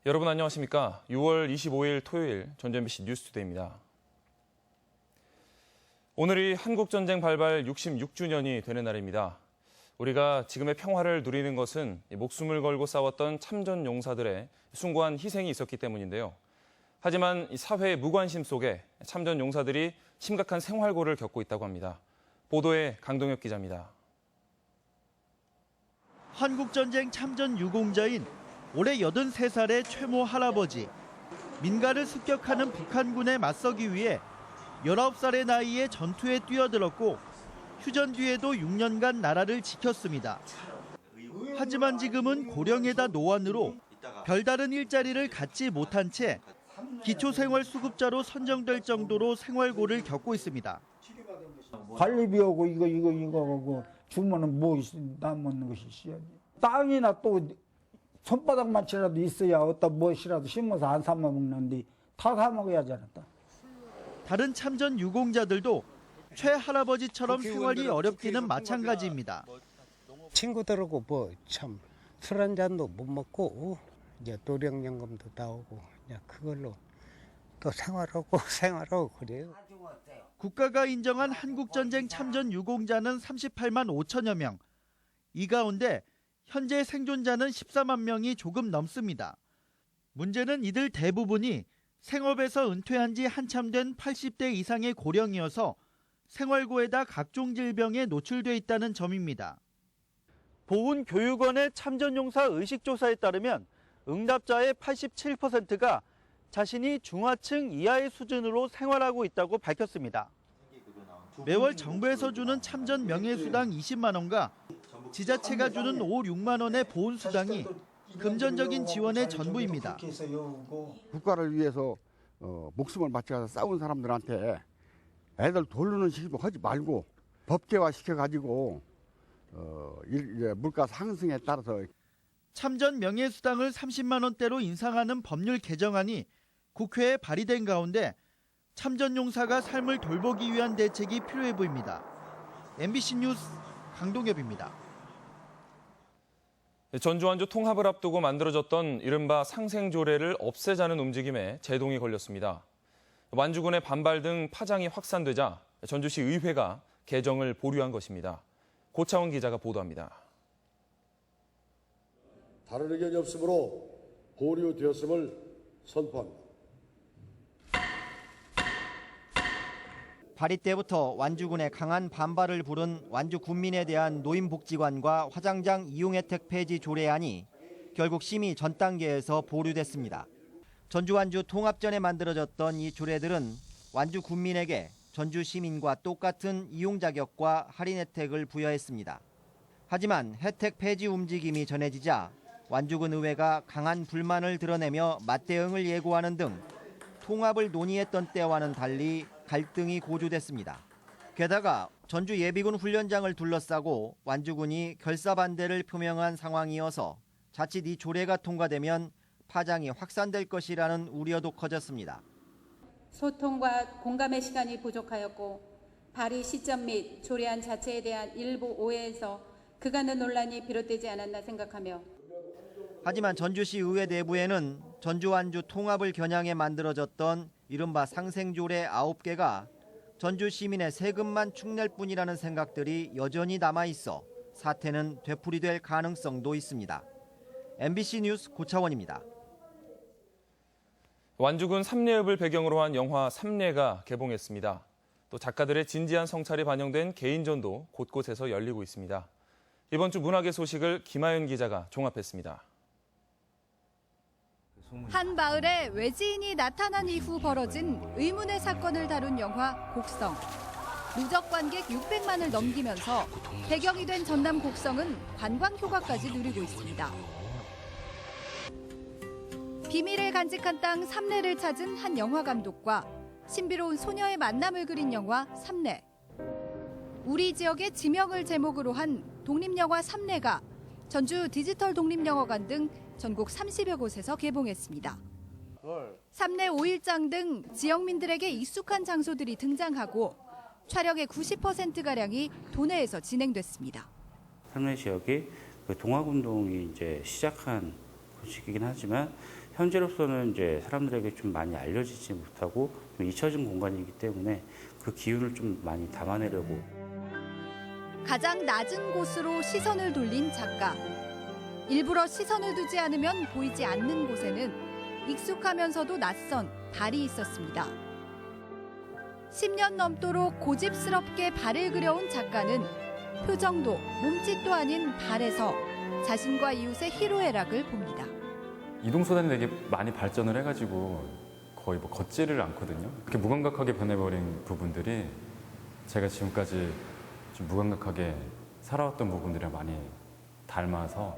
여러분 안녕하십니까? 6월 25일 토요일 전주 MBC 뉴스투데이입니다. 오늘이 한국전쟁 발발 66주년이 되는 날입니다. 우리가 지금의 평화를 누리는 것은 목숨을 걸고 싸웠던 참전 용사들의 숭고한 희생이 있었기 때문인데요. 하지만 사회의 무관심 속에 참전 용사들이 심각한 생활고를 겪고 있다고 합니다. 보도에 강동혁 기자입니다. 한국전쟁 참전 유공자인 올해 83살의 최모 할아버지. 민가를 습격하는 북한군에 맞서기 위해 19살의 나이에 전투에 뛰어들었고 휴전 뒤에도 6년간 나라를 지켰습니다. 하지만 지금은 고령에다 노안으로 별다른 일자리를 갖지 못한 채 기초생활수급자로 선정될 정도로 생활고를 겪고 있습니다. 관리비하고 이거 주면은 뭐 남는 것이 있어야지. 땅이나 또 손바닥만치라도 있어야 어떤 무엇이라도 심어서 안 사 먹는데 다 사 먹어야지 않았다. 다른 참전 유공자들도 최 할아버지처럼 생활이 어렵기는 마찬가지입니다. 친구들하고 뭐 참 술 한 잔도 못 먹고 이제 노령연금도 나오고 그냥 그걸로 또 생활하고 그래요. 국가가 인정한 한국전쟁 참전 유공자는 38만 5천여 명. 이 가운데 현재 생존자는 14만 명이 조금 넘습니다. 문제는 이들 대부분이 생업에서 은퇴한 지 한참 된 80대 이상의 고령이어서 생활고에다 각종 질병에 노출돼 있다는 점입니다. 보훈교육원의 참전용사 의식조사에 따르면 응답자의 87%가 자신이 중하층 이하의 수준으로 생활하고 있다고 밝혔습니다. 매월 정부에서 주는 참전 명예수당 20만 원과 지자체가 주는 5, 6만 원의 보훈수당이 금전적인 지원의 전부입니다. 국가를 위해서 목숨을 바쳐서 싸운 사람들한테 애들 돌리는 식으로 하지 말고 법제화 시켜가지고 물가 상승에 따라서 참전 명예수당을 30만 원대로 인상하는 법률 개정안이 국회에 발의된 가운데 참전용사가 삶을 돌보기 위한 대책이 필요해 보입니다. MBC 뉴스 강동엽입니다. 전주 완주 통합을 앞두고 만들어졌던 이른바 상생조례를 없애자는 움직임에 제동이 걸렸습니다. 완주군의 반발 등 파장이 확산되자 전주시 의회가 개정을 보류한 것입니다. 고차원 기자가 보도합니다. 다른 의견이 없으므로 보류되었음을 선포합니다. 발의 때부터 완주군의 강한 반발을 부른 완주 군민에 대한 노인복지관과 화장장 이용 혜택 폐지 조례안이 결국 심의 전 단계에서 보류됐습니다. 전주 완주 통합전에 만들어졌던 이 조례들은 완주 군민에게 전주 시민과 똑같은 이용 자격과 할인 혜택을 부여했습니다. 하지만 혜택 폐지 움직임이 전해지자 완주군 의회가 강한 불만을 드러내며 맞대응을 예고하는 등 통합을 논의했던 때와는 달리 갈등이 고조됐습니다. 게다가 전주 예비군 훈련장을 둘러싸고 완주군이 결사 반대를 표명한 상황이어서 자칫 이 조례가 통과되면 파장이 확산될 것이라는 우려도 커졌습니다. 소통과 공감의 시간이 부족하였고 발의 시점 및 조례안 자체에 대한 일부 오해에서 그간의 논란이 비롯되지 않았나 생각하며 하지만 전주시 의회 내부에는 전주 완주 통합을 겨냥해 만들어졌던 이른바 상생조례 9개가 전주 시민의 세금만 축낼 뿐이라는 생각들이 여전히 남아있어 사태는 되풀이될 가능성도 있습니다. MBC 뉴스 고차원입니다. 완주군 삼례읍을 배경으로 한 영화 삼례가 개봉했습니다. 또 작가들의 진지한 성찰이 반영된 개인전도 곳곳에서 열리고 있습니다. 이번 주 문화계 소식을 김하윤 기자가 종합했습니다. 한 마을에 외지인이 나타난 이후 벌어진 의문의 사건을 다룬 영화 곡성. 누적 관객 600만을 넘기면서 배경이 된 전남 곡성은 관광 효과까지 누리고 있습니다. 비밀을 간직한 땅 삼례를 찾은 한 영화 감독과 신비로운 소녀의 만남을 그린 영화 삼례. 우리 지역의 지명을 제목으로 한 독립영화 삼례가 전주 디지털 독립영화관 등 전국 30여 곳에서 개봉했습니다. 삼례 5일장 등 지역민들에게 익숙한 장소들이 등장하고 촬영의 90%가량이 도내에서 진행됐습니다. 삼례 지역이 동학운동이 이제 시작한 곳이긴 하지만 현재로서는 이제 사람들에게 좀 많이 알려지지 못하고 좀 잊혀진 공간이기 때문에 그 기운을 좀 많이 담아내려고. 가장 낮은 곳으로 시선을 돌린 작가. 일부러 시선을 두지 않으면 보이지 않는 곳에는 익숙하면서도 낯선 달이 있었습니다. 10년 넘도록 고집스럽게 발을 그려온 작가는 표정도 몸짓도 아닌 발에서 자신과 이웃의 희로애락을 봅니다. 이동수단이 되게 많이 발전을 해가지고 거의 뭐 걷지를 않거든요. 그렇게 무감각하게 변해버린 부분들이 제가 지금까지 좀 무감각하게 살아왔던 부분들이랑 많이 닮아서.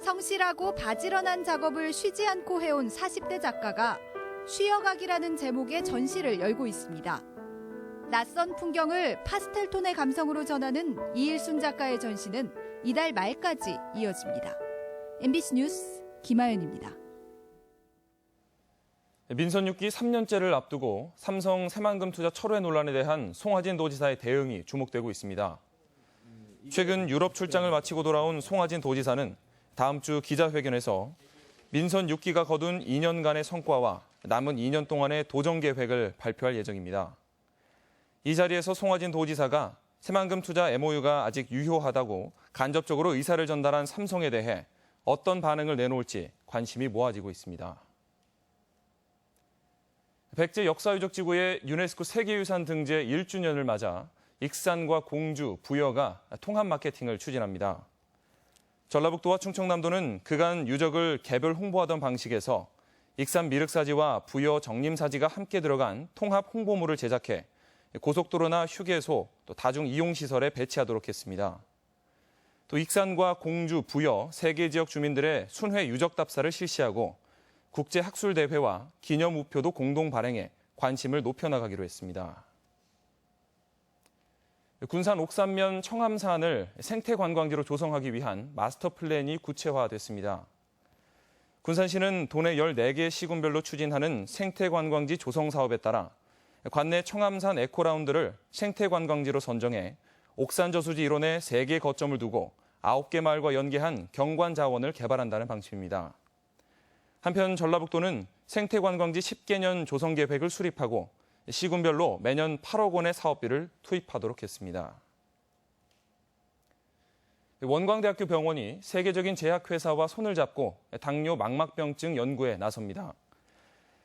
성실하고 바지런한 작업을 쉬지 않고 해온 40대 작가가 쉬어가기라는 제목의 전시를 열고 있습니다. 낯선 풍경을 파스텔 톤의 감성으로 전하는 이일순 작가의 전시는 이달 말까지 이어집니다. MBC 뉴스 김아연입니다. 민선 6기 3년째를 앞두고 삼성 새만금 투자 철회 논란에 대한 송하진 도지사의 대응이 주목되고 있습니다. 최근 유럽 출장을 마치고 돌아온 송하진 도지사는 다음 주 기자회견에서 민선 6기가 거둔 2년간의 성과와 남은 2년 동안의 도전 계획을 발표할 예정입니다. 이 자리에서 송하진 도지사가 새만금 투자 MOU가 아직 유효하다고 간접적으로 의사를 전달한 삼성에 대해 어떤 반응을 내놓을지 관심이 모아지고 있습니다. 백제 역사유적 지구의 유네스코 세계유산 등재 1주년을 맞아 익산과 공주, 부여가 통합 마케팅을 추진합니다. 전라북도와 충청남도는 그간 유적을 개별 홍보하던 방식에서 익산 미륵사지와 부여 정림사지가 함께 들어간 통합 홍보물을 제작해 고속도로나 휴게소, 또 다중이용시설에 배치하도록 했습니다. 또 익산과 공주, 부여 세 개 지역 주민들의 순회 유적 답사를 실시하고 국제학술대회와 기념우표도 공동 발행해 관심을 높여나가기로 했습니다. 군산 옥산면 청암산을 생태관광지로 조성하기 위한 마스터 플랜이 구체화됐습니다. 군산시는 도내 14개 시군별로 추진하는 생태관광지 조성 사업에 따라 관내 청암산 에코라운드를 생태관광지로 선정해 옥산저수지 일원에 3개 거점을 두고 9개 마을과 연계한 경관자원을 개발한다는 방침입니다. 한편 전라북도는 생태관광지 10개년 조성 계획을 수립하고 시군별로 매년 8억 원의 사업비를 투입하도록 했습니다. 원광대학교 병원이 세계적인 제약회사와 손을 잡고 당뇨 망막병증 연구에 나섭니다.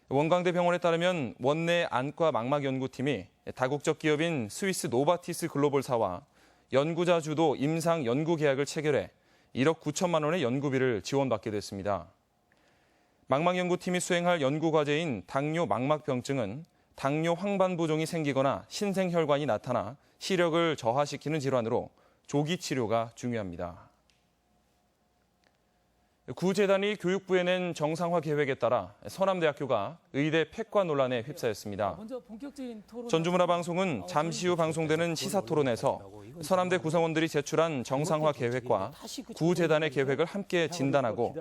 원광대 병원에 따르면 원내 안과 망막연구팀이 다국적 기업인 스위스 노바티스 글로벌사와 연구자 주도 임상 연구 계약을 체결해 1억 9천만 원의 연구비를 지원받게 됐습니다. 망막연구팀이 수행할 연구과제인 당뇨 망막병증은 당뇨 황반부종이 생기거나 신생혈관이 나타나 시력을 저하시키는 질환으로 조기 치료가 중요합니다. 구재단이 교육부에 낸 정상화 계획에 따라 서남대학교가 의대 폐과 논란에 휩싸였습니다. 전주문화방송은 잠시 후 방송되는 시사토론에서 서남대 구성원들이 제출한 정상화 계획과 구재단의 계획을 함께 진단하고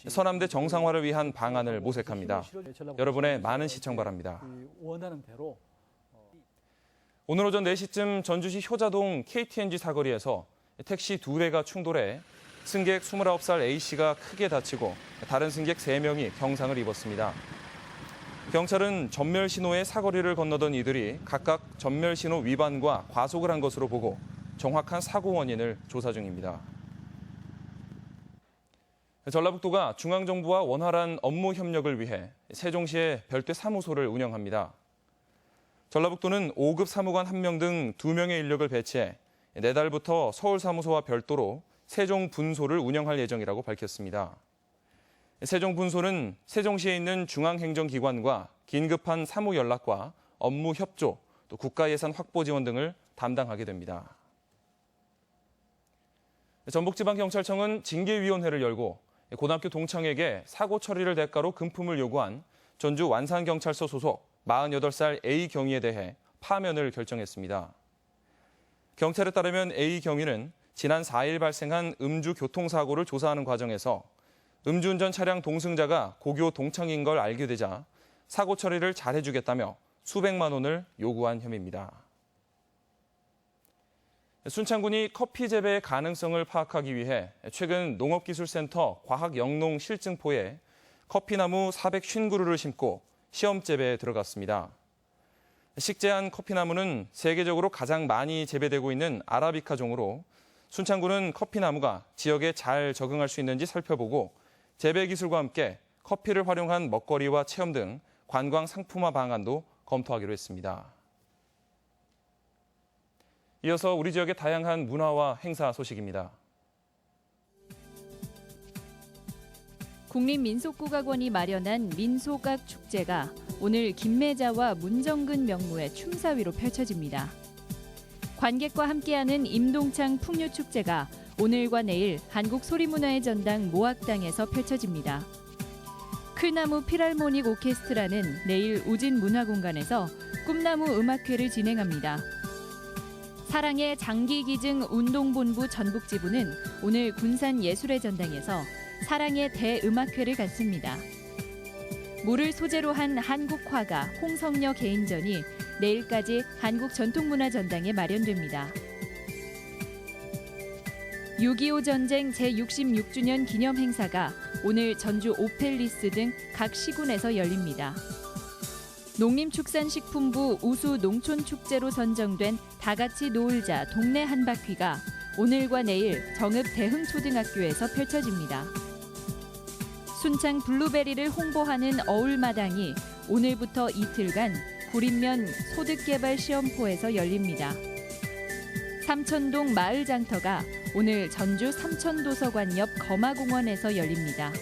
서남대 정상화를 위한 방안을 모색합니다. 여러분의 많은 시청 바랍니다. 오늘 오전 4시쯤 전주시 효자동 KTNG 사거리에서 택시 2대가 충돌해 승객 29살 A씨가 크게 다치고 다른 승객 3명이 경상을 입었습니다. 경찰은 전멸신호의 사거리를 건너던 이들이 각각 전멸신호 위반과 과속을 한 것으로 보고 정확한 사고 원인을 조사 중입니다. 전라북도가 중앙정부와 원활한 업무 협력을 위해 세종시에 별도 사무소를 운영합니다. 전라북도는 5급 사무관 1명 등 2명의 인력을 배치해 내달부터 서울 사무소와 별도로 세종 분소를 운영할 예정이라고 밝혔습니다. 세종 분소는 세종시에 있는 중앙행정기관과 긴급한 사무 연락과 업무 협조, 또 국가예산 확보 지원 등을 담당하게 됩니다. 전북지방경찰청은 징계위원회를 열고 고등학교 동창에게 사고 처리를 대가로 금품을 요구한 전주 완산경찰서 소속 48살 A 경위에 대해 파면을 결정했습니다. 경찰에 따르면 A 경위는 지난 4일 발생한 음주 교통사고를 조사하는 과정에서 음주운전 차량 동승자가 고교 동창인 걸 알게 되자 사고 처리를 잘해주겠다며 수백만 원을 요구한 혐의입니다. 순창군이 커피 재배의 가능성을 파악하기 위해 최근 농업기술센터 과학영농 실증포에 커피나무 450그루를 심고 시험 재배에 들어갔습니다. 식재한 커피나무는 세계적으로 가장 많이 재배되고 있는 아라비카 종으로 순창군은 커피나무가 지역에 잘 적응할 수 있는지 살펴보고 재배 기술과 함께 커피를 활용한 먹거리와 체험 등 관광 상품화 방안도 검토하기로 했습니다. 이어서 우리 지역의 다양한 문화와 행사 소식입니다. 국립민속국악원이 마련한 민속악 축제가 오늘 김매자와 문정근 명무의 춤사위로 펼쳐집니다. 관객과 함께하는 임동창 풍류축제가 오늘과 내일 한국소리문화의 전당 모악당에서 펼쳐집니다. 클나무 필할모닉 오케스트라는 내일 우진문화공간에서 꿈나무 음악회를 진행합니다. 사랑의 장기기증 운동본부 전북지부는 오늘 군산예술의 전당에서 사랑의 대음악회를 갖습니다. 물을 소재로 한 한국화가 홍성여 개인전이 내일까지 한국전통문화전당에 마련됩니다. 6.25 전쟁 제66주년 기념 행사가 오늘 전주 오펠리스 등 각 시군에서 열립니다. 농림축산식품부 우수 농촌축제로 선정된 다같이 놀자 동네 한바퀴가 오늘과 내일 정읍 대흥초등학교에서 펼쳐집니다. 순창 블루베리를 홍보하는 어울마당이 오늘부터 이틀간 구린면 소득개발 시험포에서 열립니다. 삼천동 마을장터가 오늘 전주 삼천도서관 옆 거마공원에서 열립니다.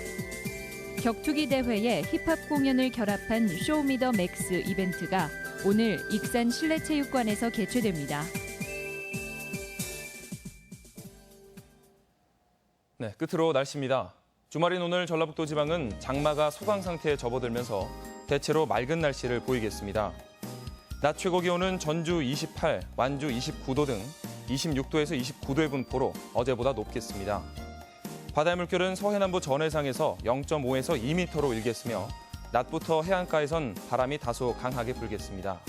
격투기 대회에 힙합 공연을 결합한 쇼미더 맥스 이벤트가 오늘 익산 실내체육관에서 개최됩니다. 네, 끝으로 날씨입니다. 주말인 오늘 전라북도 지방은 장마가 소강 상태에 접어들면서 대체로 맑은 날씨를 보이겠습니다. 낮 최고 기온은 전주 28, 완주 29도 등 26도에서 29도의 분포로 어제보다 높겠습니다. 바다의 물결은 서해남부 전해상에서 0.5에서 2m로 일겠으며 낮부터 해안가에선 바람이 다소 강하게 불겠습니다.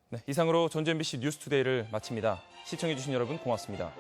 네, 이상으로 전주 MBC 뉴스투데이를 마칩니다. 시청해주신 여러분 고맙습니다.